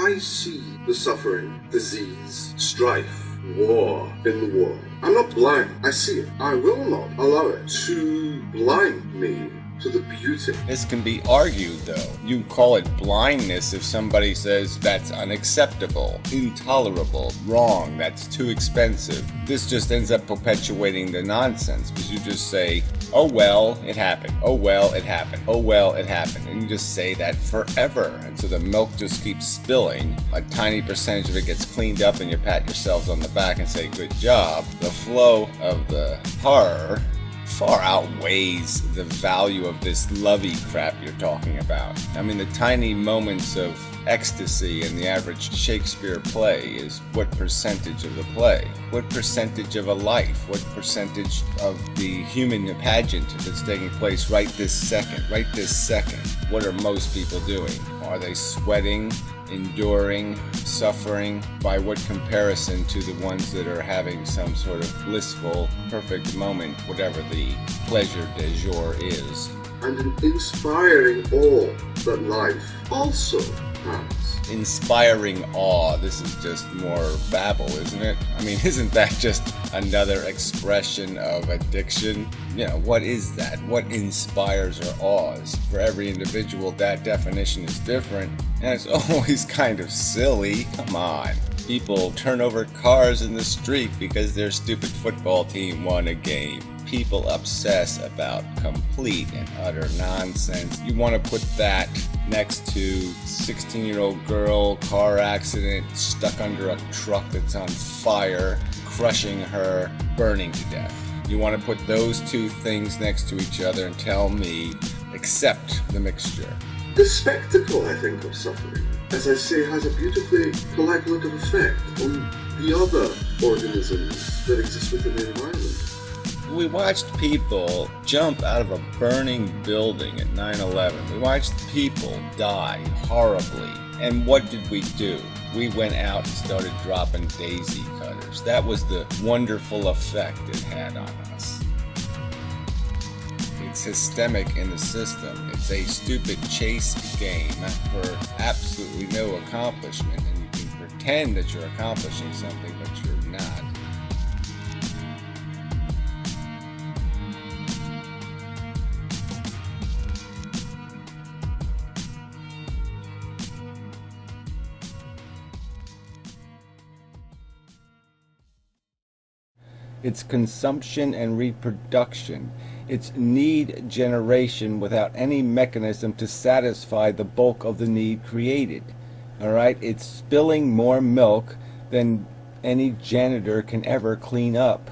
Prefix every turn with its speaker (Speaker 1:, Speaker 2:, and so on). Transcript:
Speaker 1: I see the suffering, disease, strife, war in the world. I'm not blind. I see it. I will not allow it to blind me to the beauty.
Speaker 2: This can be argued, though. You call it blindness if somebody says that's unacceptable, intolerable, wrong, that's too expensive. This just ends up perpetuating the nonsense because you just say, oh well, it happened. Oh well, it happened. Oh well, it happened. And you just say that forever. And so the milk just keeps spilling. A tiny percentage of it gets cleaned up and you pat yourselves on the back and say, good job. The flow of the horror far outweighs the value of this lovey crap you're talking about. I mean, the tiny moments of ecstasy in the average Shakespeare play is what percentage of the play? What percentage of a life? What percentage of the human pageant that's taking place right this second? Right this second. What are most people doing? Are they sweating, enduring, suffering? By what comparison to the ones that are having some sort of blissful, perfect moment, whatever the pleasure du jour is?
Speaker 1: And an inspiring awe that life also has.
Speaker 2: Inspiring awe. This is just more babble, isn't it? I mean, isn't that just another expression of addiction? You know, what is that? What inspires or awes? For every individual, that definition is different, and it's always kind of silly. Come on. People turn over cars in the street because their stupid football team won a game. People obsess about complete and utter nonsense. You want to put that next to 16-year-old girl, car accident, stuck under a truck that's on fire, crushing her, burning to death. You want to put those two things next to each other and tell me, accept the mixture.
Speaker 1: The spectacle, I think, of suffering, as I say, has a beautifully coagulative effect on the other organisms that exist within the environment.
Speaker 2: We watched people jump out of a burning building at 9/11. We watched people die horribly. And what did we do? We went out and started dropping daisy cutters. That was the wonderful effect it had on us. It's systemic in the system. It's a stupid chase game for absolutely no accomplishment. And you can pretend that you're accomplishing something, but you're not. It's consumption and reproduction. It's need generation without any mechanism to satisfy the bulk of the need created. All right? It's spilling more milk than any janitor can ever clean up.